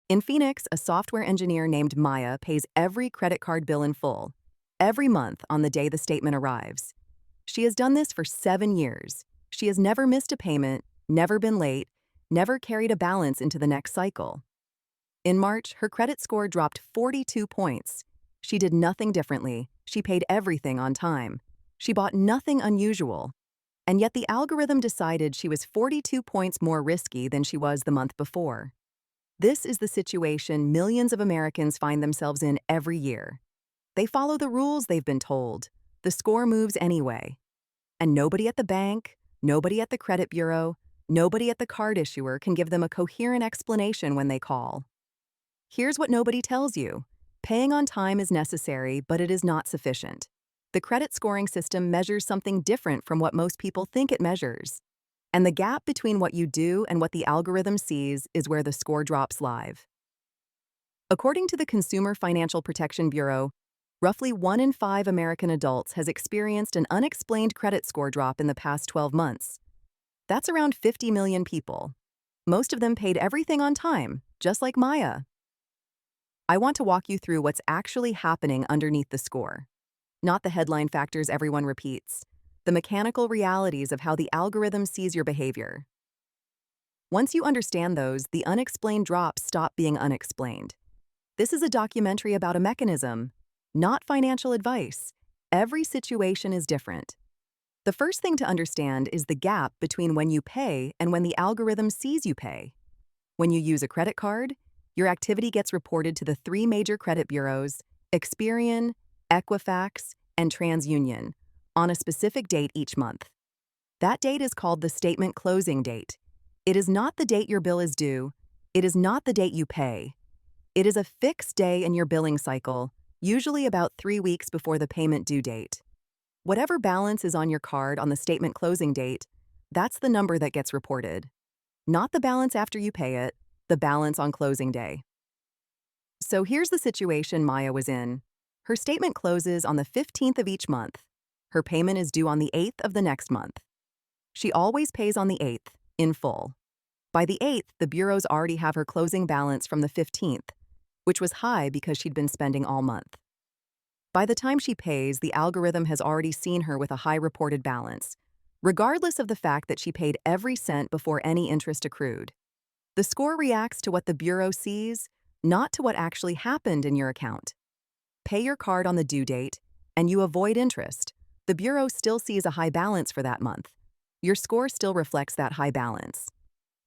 In Phoenix, a software engineer named Maya pays every credit card bill in full, every month on the day the statement arrives. She has done this for 7 years. She has never missed a payment, never been late, never carried a balance into the next cycle. In March, her credit score dropped 42 points. She did nothing differently. She paid everything on time. She bought nothing unusual. And yet the algorithm decided she was 42 points more risky than she was the month before. This is the situation millions of Americans find themselves in every year. They follow the rules they've been told. The score moves anyway. And nobody at the bank, nobody at the credit bureau, nobody at the card issuer can give them a coherent explanation when they call. Here's what nobody tells you. Paying on time is necessary, but it is not sufficient. The credit scoring system measures something different from what most people think it measures. And the gap between what you do and what the algorithm sees is where the score drops live. According to the Consumer Financial Protection Bureau, roughly 1 in 5 American adults has experienced an unexplained credit score drop in the past 12 months. That's around 50 million people. Most of them paid everything on time, just like Maya. I want to walk you through what's actually happening underneath the score. Not the headline factors everyone repeats, the mechanical realities of how the algorithm sees your behavior. Once you understand those, the unexplained drops stop being unexplained. This is a documentary about a mechanism, not financial advice. Every situation is different. The first thing to understand is the gap between when you pay and when the algorithm sees you pay. When you use a credit card, your activity gets reported to the 3 major credit bureaus, Experian, Equifax, and TransUnion, on a specific date each month. That date is called the statement closing date. It is not the date your bill is due. It is not the date you pay. It is a fixed day in your billing cycle, usually about 3 weeks before the payment due date. Whatever balance is on your card on the statement closing date, that's the number that gets reported. Not the balance after you pay it, the balance on closing day. So here's the situation Maya was in. Her statement closes on the 15th of each month. Her payment is due on the 8th of the next month. She always pays on the 8th, in full. By the 8th, the bureaus already have her closing balance from the 15th, which was high because she'd been spending all month. By the time she pays, the algorithm has already seen her with a high reported balance, regardless of the fact that she paid every cent before any interest accrued. The score reacts to what the bureau sees, not to what actually happened in your account. Pay your card on the due date, and you avoid interest. The bureau still sees a high balance for that month. Your score still reflects that high balance.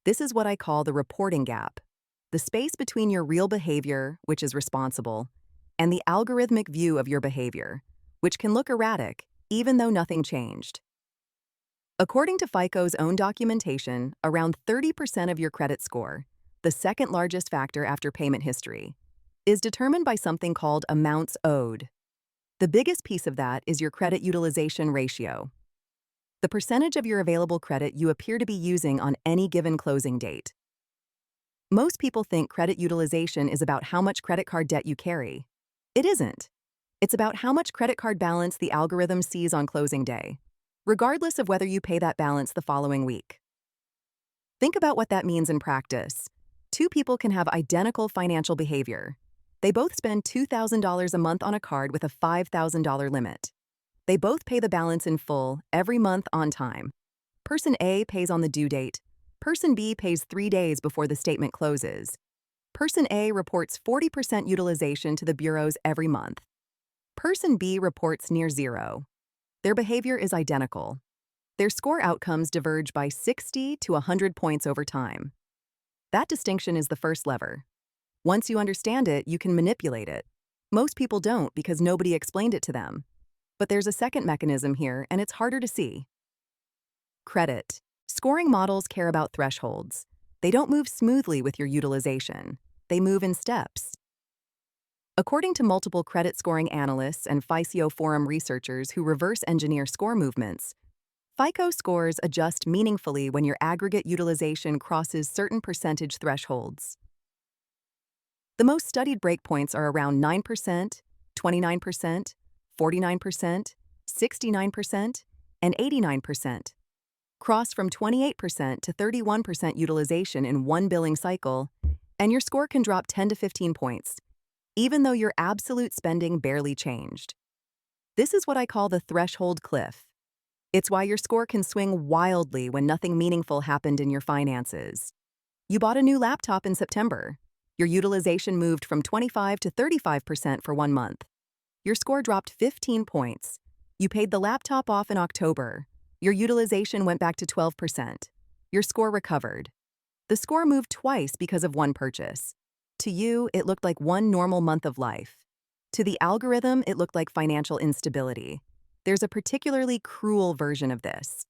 This is what I call the reporting gap, the space between your real behavior, which is responsible, and the algorithmic view of your behavior, which can look erratic, even though nothing changed. According to FICO's own documentation, around 30% of your credit score, the second largest factor after payment history, is determined by something called amounts owed. The biggest piece of that is your credit utilization ratio, the percentage of your available credit you appear to be using on any given closing date. Most people think credit utilization is about how much credit card debt you carry. It isn't. It's about how much credit card balance the algorithm sees on closing day, regardless of whether you pay that balance the following week. Think about what that means in practice. 2 people can have identical financial behavior. They both spend $2,000 a month on a card with a $5,000 limit. They both pay the balance in full, every month on time. Person A pays on the due date. Person B pays 3 days before the statement closes. Person A reports 40% utilization to the bureaus every month. Person B reports near zero. Their behavior is identical. Their score outcomes diverge by 60 to 100 points over time. That distinction is the first lever. Once you understand it, you can manipulate it. Most people don't because nobody explained it to them. But there's a second mechanism here, and it's harder to see. Credit. Scoring models care about thresholds. They don't move smoothly with your utilization. They move in steps. According to multiple credit scoring analysts and FICO forum researchers who reverse engineer score movements, FICO scores adjust meaningfully when your aggregate utilization crosses certain percentage thresholds. The most studied breakpoints are around 9%, 29%, 49%, 69%, and 89%. Cross from 28% to 31% utilization in one billing cycle, and your score can drop 10 to 15 points, even though your absolute spending barely changed. This is what I call the threshold cliff. It's why your score can swing wildly when nothing meaningful happened in your finances. You bought a new laptop in September. Your utilization moved from 25 to 35% for 1 month. Your score dropped 15 points. You paid the laptop off in October. Your utilization went back to 12%. Your score recovered. The score moved twice because of one purchase. To you, it looked like one normal month of life. To the algorithm, it looked like financial instability. There's a particularly cruel version of this.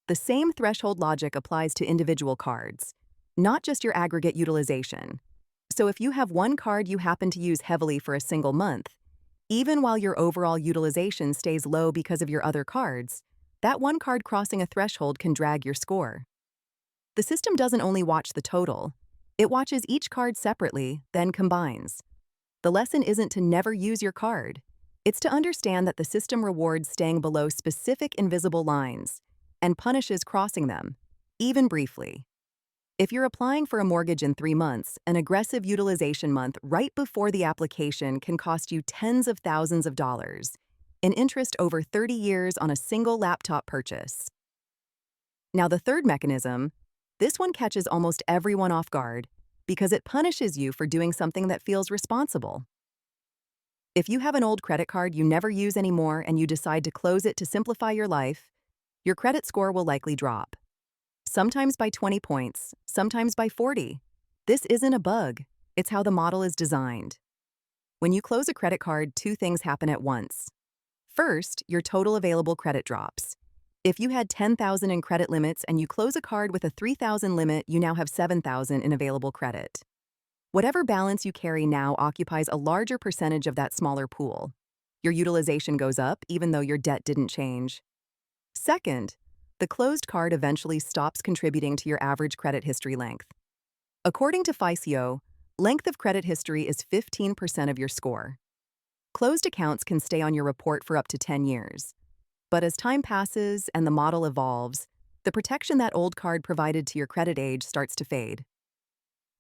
The same threshold logic applies to individual cards, not just your aggregate utilization. So if you have one card you happen to use heavily for a single month, even while your overall utilization stays low because of your other cards, that one card crossing a threshold can drag your score. The system doesn't only watch the total, it watches each card separately, then combines. The lesson isn't to never use your card. It's to understand that the system rewards staying below specific invisible lines and punishes crossing them, even briefly. If you're applying for a mortgage in 3 months, an aggressive utilization month right before the application can cost you tens of thousands of dollars in interest over 30 years on a single laptop purchase. Now, the third mechanism, this one catches almost everyone off guard because it punishes you for doing something that feels responsible. If you have an old credit card you never use anymore and you decide to close it to simplify your life, your credit score will likely drop. Sometimes by 20 points, sometimes by 40. This isn't a bug, it's how the model is designed. When you close a credit card, two things happen at once. First, your total available credit drops. If you had 10,000 in credit limits and you close a card with a 3,000 limit, you now have 7,000 in available credit. Whatever balance you carry now occupies a larger percentage of that smaller pool. Your utilization goes up even though your debt didn't change. Second, the closed card eventually stops contributing to your average credit history length. According to FICO, length of credit history is 15% of your score. Closed accounts can stay on your report for up to 10 years. But as time passes and the model evolves, the protection that old card provided to your credit age starts to fade.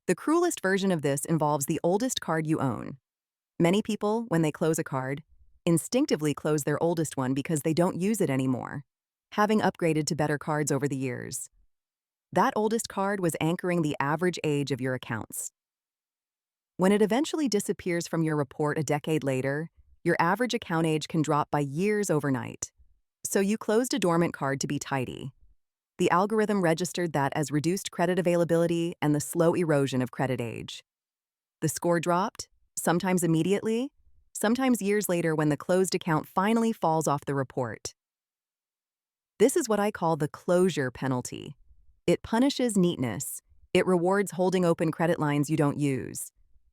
The cruelest version of this involves the oldest card you own. Many people, when they close a card, instinctively close their oldest one because they don't use it anymore, having upgraded to better cards over the years. That oldest card was anchoring the average age of your accounts. When it eventually disappears from your report a decade later, your average account age can drop by years overnight. So you closed a dormant card to be tidy. The algorithm registered that as reduced credit availability and the slow erosion of credit age. The score dropped, sometimes immediately, sometimes years later when the closed account finally falls off the report. This is what I call the closure penalty. It punishes neatness. It rewards holding open credit lines you don't use,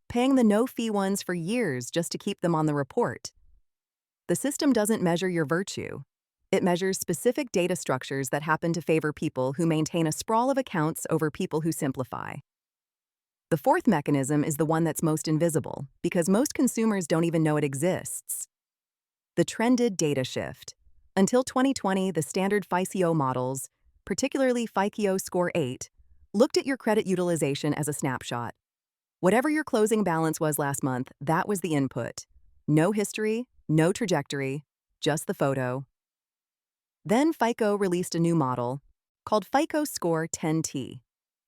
paying the no-fee ones for years just to keep them on the report. The system doesn't measure your virtue. It measures specific data structures that happen to favor people who maintain a sprawl of accounts over people who simplify. The fourth mechanism is the one that's most invisible, because most consumers don't even know it exists. The trended data shift. Until 2020, the standard FICO models, particularly FICO Score 8, looked at your credit utilization as a snapshot. Whatever your closing balance was last month, that was the input. No history, no trajectory, just the photo. Then FICO released a new model called FICO Score 10T.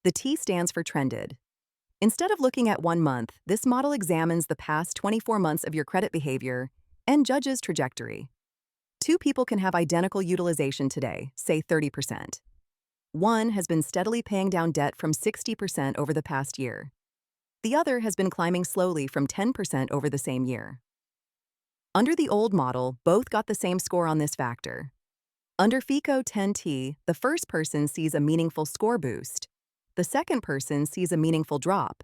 The T stands for trended. Instead of looking at 1 month, this model examines the past 24 months of your credit behavior and judges trajectory. Two people can have identical utilization today, say 30%. One has been steadily paying down debt from 60% over the past year. The other has been climbing slowly from 10% over the same year. Under the old model, both got the same score on this factor. Under FICO 10T, the first person sees a meaningful score boost. The second person sees a meaningful drop.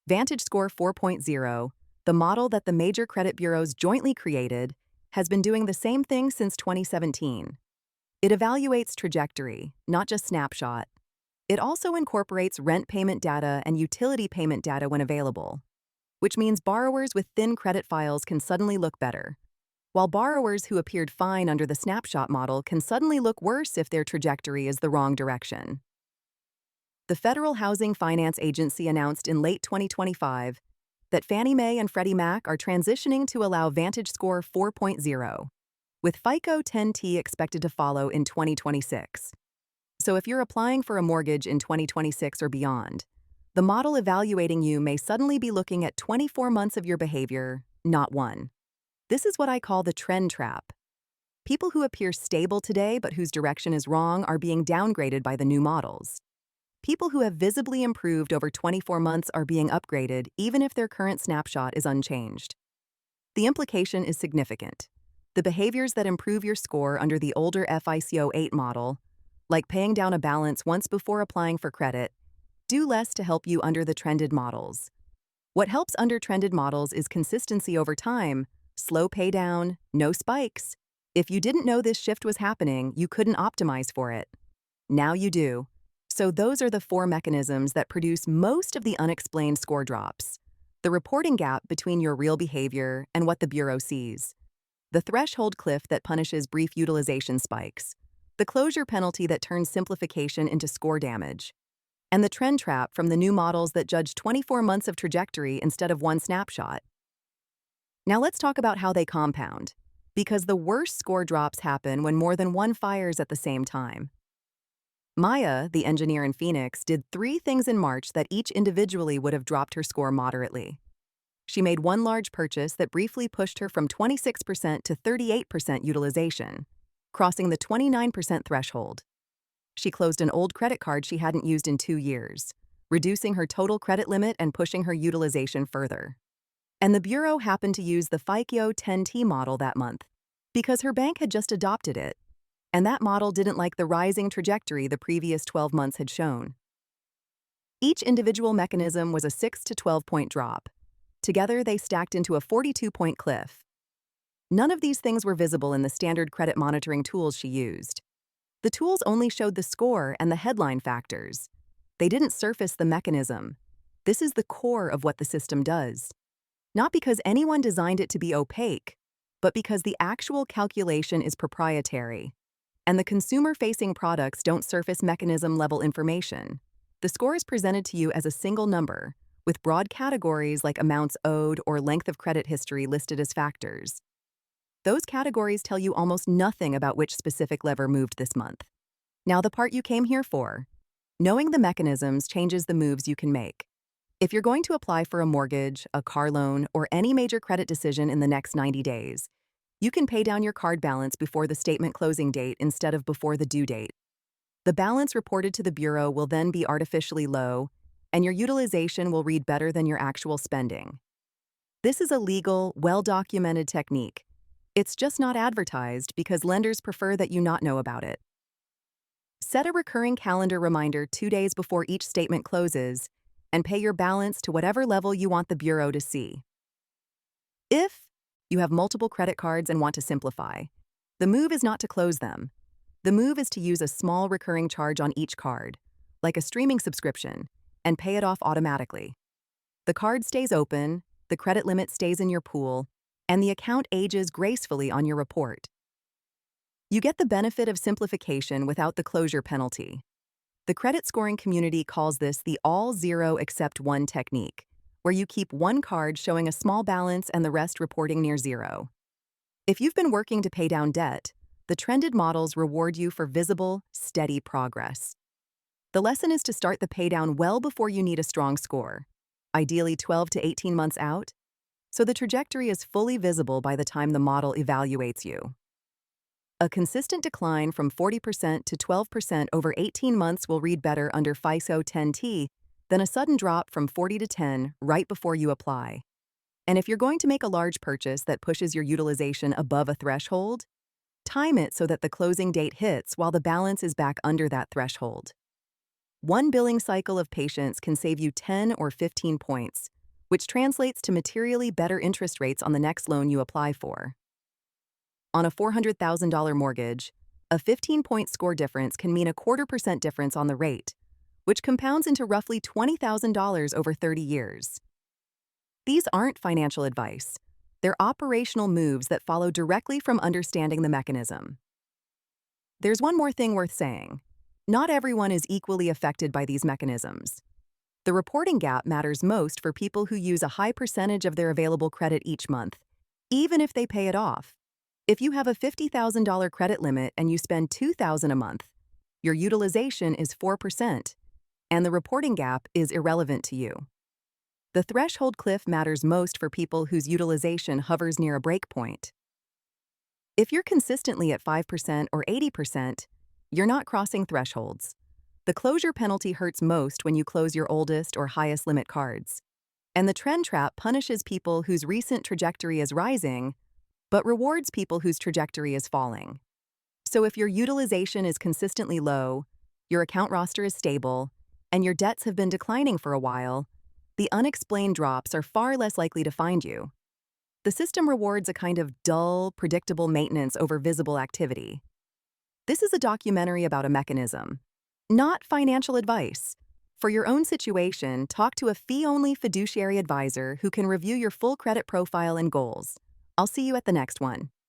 Vantage Score 4.0, the model that the major credit bureaus jointly created, has been doing the same thing since 2017. It evaluates trajectory, not just snapshot. It also incorporates rent payment data and utility payment data when available, which means borrowers with thin credit files can suddenly look better, while borrowers who appeared fine under the snapshot model can suddenly look worse if their trajectory is the wrong direction. The Federal Housing Finance Agency announced in late 2025 that Fannie Mae and Freddie Mac are transitioning to allow VantageScore 4.0, with FICO 10T expected to follow in 2026. So if you're applying for a mortgage in 2026 or beyond, the model evaluating you may suddenly be looking at 24 months of your behavior, not one. This is what I call the trend trap. People who appear stable today but whose direction is wrong are being downgraded by the new models. People who have visibly improved over 24 months are being upgraded even if their current snapshot is unchanged. The implication is significant. The behaviors that improve your score under the older FICO 8 model, like paying down a balance once before applying for credit, do less to help you under the trended models. What helps under trended models is consistency over time, slow paydown, no spikes. If you didn't know this shift was happening, you couldn't optimize for it. Now you do. So those are the four mechanisms that produce most of the unexplained score drops. The reporting gap between your real behavior and what the Bureau sees. The threshold cliff that punishes brief utilization spikes. The closure penalty that turns simplification into score damage. And the trend trap from the new models that judge 24 months of trajectory instead of one snapshot. Now let's talk about how they compound, because the worst score drops happen when more than one fires at the same time. Maya, the engineer in Phoenix, did 3 things in March that each individually would have dropped her score moderately. She made one large purchase that briefly pushed her from 26% to 38% utilization, crossing the 29% threshold. She closed an old credit card she hadn't used in 2 years, reducing her total credit limit and pushing her utilization further. And the Bureau happened to use the FICO 10T model that month, because her bank had just adopted it, and that model didn't like the rising trajectory the previous 12 months had shown. Each individual mechanism was a 6 to 12-point drop. Together, they stacked into a 42-point cliff. None of these things were visible in the standard credit monitoring tools she used. The tools only showed the score and the headline factors. They didn't surface the mechanism. This is the core of what the system does. Not because anyone designed it to be opaque, but because the actual calculation is proprietary. And the consumer-facing products don't surface mechanism-level information. The score is presented to you as a single number, with broad categories like amounts owed or length of credit history listed as factors. Those categories tell you almost nothing about which specific lever moved this month. Now the part you came here for. Knowing the mechanisms changes the moves you can make. If you're going to apply for a mortgage, a car loan, or any major credit decision in the next 90 days, you can pay down your card balance before the statement closing date instead of before the due date. The balance reported to the Bureau will then be artificially low, and your utilization will read better than your actual spending. This is a legal, well-documented technique. It's just not advertised because lenders prefer that you not know about it. Set a recurring calendar reminder 2 days before each statement closes, and pay your balance to whatever level you want the Bureau to see. If you have multiple credit cards and want to simplify, the move is not to close them. The move is to use a small recurring charge on each card, like a streaming subscription, and pay it off automatically. The card stays open, the credit limit stays in your pool, and the account ages gracefully on your report. You get the benefit of simplification without the closure penalty. The credit scoring community calls this the all zero except one technique, where you keep one card showing a small balance and the rest reporting near zero. If you've been working to pay down debt, the trended models reward you for visible, steady progress. The lesson is to start the paydown well before you need a strong score, ideally 12 to 18 months out, so the trajectory is fully visible by the time the model evaluates you. A consistent decline from 40% to 12% over 18 months will read better under FICO 10T than a sudden drop from 40 to 10 right before you apply. And if you're going to make a large purchase that pushes your utilization above a threshold, time it so that the closing date hits while the balance is back under that threshold. One billing cycle of patience can save you 10 or 15 points, which translates to materially better interest rates on the next loan you apply for. On a $400,000 mortgage, a 15-point score difference can mean a 0.25% difference on the rate, which compounds into roughly $20,000 over 30 years. These aren't financial advice. They're operational moves that follow directly from understanding the mechanism. There's one more thing worth saying. Not everyone is equally affected by these mechanisms. The reporting gap matters most for people who use a high percentage of their available credit each month, even if they pay it off. If you have a $50,000 credit limit and you spend $2,000 a month, your utilization is 4%, and the reporting gap is irrelevant to you. The threshold cliff matters most for people whose utilization hovers near a break point. If you're consistently at 5% or 80%, you're not crossing thresholds. The closure penalty hurts most when you close your oldest or highest limit cards. And the trend trap punishes people whose recent trajectory is rising, but rewards people whose trajectory is falling. So if your utilization is consistently low, your account roster is stable, and your debts have been declining for a while, the unexplained drops are far less likely to find you. The system rewards a kind of dull, predictable maintenance over visible activity. This is a documentary about a mechanism, not financial advice. For your own situation, talk to a fee-only fiduciary advisor who can review your full credit profile and goals. I'll see you at the next one.